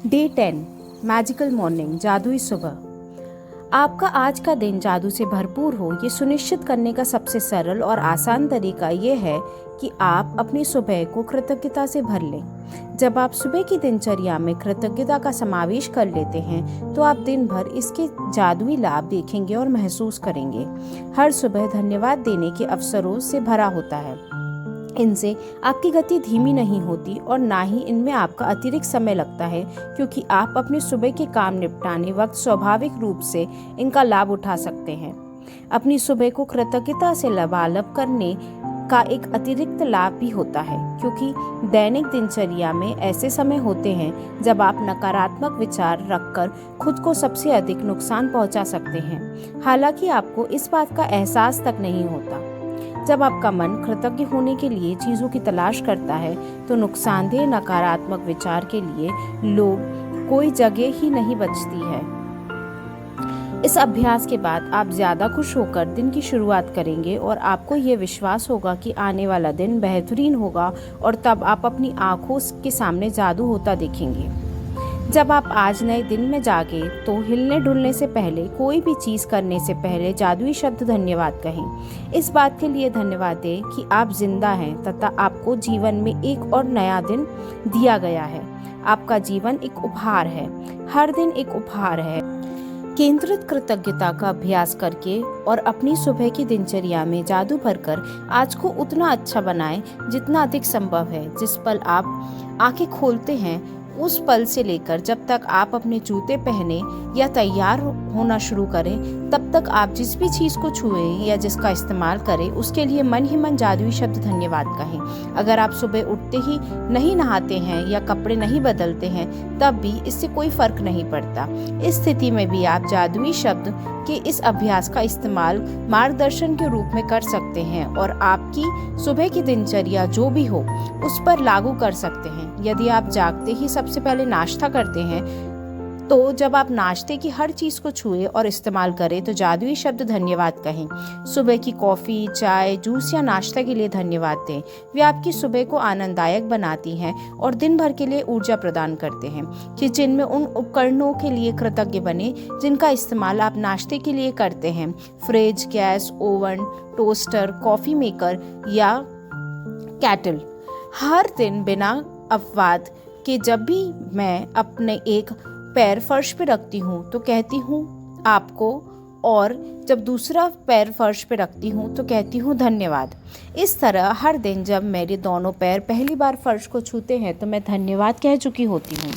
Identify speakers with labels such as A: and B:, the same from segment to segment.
A: Day 10 magical morning जादुई सुबह। आपका आज का दिन जादू से भरपूर हो, ये सुनिश्चित करने का सबसे सरल और आसान तरीका ये है कि आप अपनी सुबह को कृतज्ञता से भर लें। जब आप सुबह की दिनचर्या में कृतज्ञता का समावेश कर लेते हैं तो आप दिन भर इसके जादुई लाभ देखेंगे और महसूस करेंगे। हर सुबह धन्यवाद देने के अवसरों से भरा होता है। इनसे आपकी गति धीमी नहीं होती और ना ही इनमें आपका अतिरिक्त समय लगता है, क्योंकि आप अपने सुबह के काम निपटाने वक्त स्वाभाविक रूप से इनका लाभ उठा सकते हैं। अपनी सुबह को कृतज्ञता से लबालब करने का एक अतिरिक्त लाभ भी होता है, क्योंकि दैनिक दिनचर्या में ऐसे समय होते हैं जब आप नकारात्मक विचार रखकर खुद को सबसे अधिक नुकसान पहुंचा सकते हैं। हालांकि आपको इस बात का एहसास तक नहीं होता। जब आपका मन कृतज्ञ होने के लिए चीज़ों की तलाश करता है तो नुकसानदेह नकारात्मक विचार के लिए कोई जगह ही नहीं बचती है। इस अभ्यास के बाद आप ज़्यादा खुश होकर दिन की शुरुआत करेंगे और आपको ये विश्वास होगा कि आने वाला दिन बेहतरीन होगा, और तब आप अपनी आंखों के सामने जादू होता देखेंगे। जब आप आज नए दिन में जागे तो हिलने डुलने से पहले, कोई भी चीज़ करने से पहले जादुई शब्द धन्यवाद कहें। इस बात के लिए धन्यवाद दें कि आप जिंदा हैं तथा आपको जीवन में एक और नया दिन दिया गया है। आपका जीवन एक उपहार है, हर दिन एक उपहार है। केंद्रित कृतज्ञता का अभ्यास करके और अपनी सुबह की दिनचर्या में जादू भरकर आज को उतना अच्छा बनाएं जितना अधिक संभव है। जिस पल आप आंखें खोलते हैं उस पल से लेकर जब तक आप अपने जूते पहने या तैयार होना शुरू करें, तब तक आप जिस भी चीज़ को छुएं या जिसका इस्तेमाल करें उसके लिए मन ही मन जादुई शब्द धन्यवाद कहें। अगर आप सुबह उठते ही नहीं नहाते हैं या कपड़े नहीं बदलते हैं तब भी इससे कोई फर्क नहीं पड़ता। इस स्थिति में भी आप जादुई शब्द के इस अभ्यास का इस्तेमाल मार्गदर्शन के रूप में कर सकते हैं और आपकी सुबह की दिनचर्या जो भी हो उस पर लागू कर सकते हैं। यदि आप जागते ही सबसे पहले नाश्ता करते हैं तो जब आप नाश्ते की हर चीज़ को छुए और इस्तेमाल करें तो जादुई शब्द धन्यवाद कहें। सुबह की कॉफ़ी, चाय, जूस या नाश्ता के लिए धन्यवाद दें। वे आपकी सुबह को आनंददायक बनाती हैं और दिन भर के लिए ऊर्जा प्रदान करते हैं। किचन में उन उपकरणों के लिए कृतज्ञ बने जिनका इस्तेमाल आप नाश्ते के लिए करते हैं। Fridge, gas, oven, toaster, coffee maker या केटल। हर दिन बिना अपवाद के जब भी मैं अपने एक पैर फर्श पे रखती हूँ तो कहती हूँ आपको, और जब दूसरा पैर फर्श पे रखती हूँ तो कहती हूँ धन्यवाद। इस तरह हर दिन जब मेरे दोनों पैर पहली बार फर्श को छूते हैं तो मैं धन्यवाद कह चुकी होती हूँ।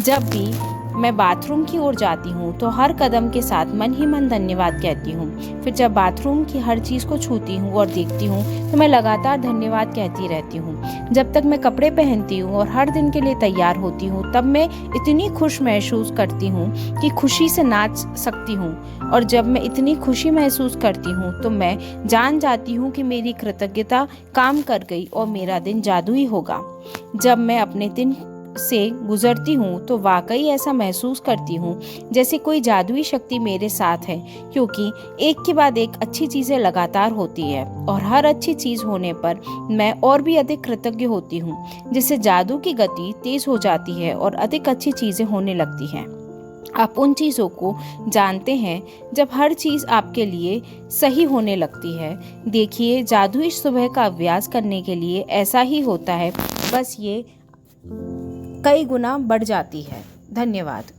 A: जब भी मैं बाथरूम की ओर जाती हूँ तो हर कदम के साथ मन ही मन धन्यवाद कहती हूँ। फिर जब बाथरूम की हर चीज़ को छूती हूँ और देखती हूँ तो मैं लगातार धन्यवाद कहती रहती हूँ। जब तक मैं कपड़े पहनती हूँ और हर दिन के लिए तैयार होती हूँ तब मैं इतनी खुश महसूस करती हूँ कि खुशी से नाच सकती हूँ, और जब मैं इतनी खुशी महसूस करती हूँ तो मैं जान जाती हूँ कि मेरी कृतज्ञता काम कर गई और मेरा दिन जादुई होगा। जब मैं अपने दिन से गुजरती हूँ तो वाकई ऐसा महसूस करती हूँ जैसे कोई जादुई शक्ति मेरे साथ है, क्योंकि एक के बाद एक अच्छी चीज़ें लगातार होती है और हर अच्छी चीज़ होने पर मैं और भी अधिक कृतज्ञ होती हूँ, जिससे जादू की गति तेज हो जाती है और अधिक अच्छी चीज़ें होने लगती हैं। आप उन चीज़ों को जानते हैं जब हर चीज़ आपके लिए सही होने लगती है। देखिए, जादुई सुबह का अभ्यास करने के लिए ऐसा ही होता है, बस ये कई गुना बढ़ जाती है। धन्यवाद।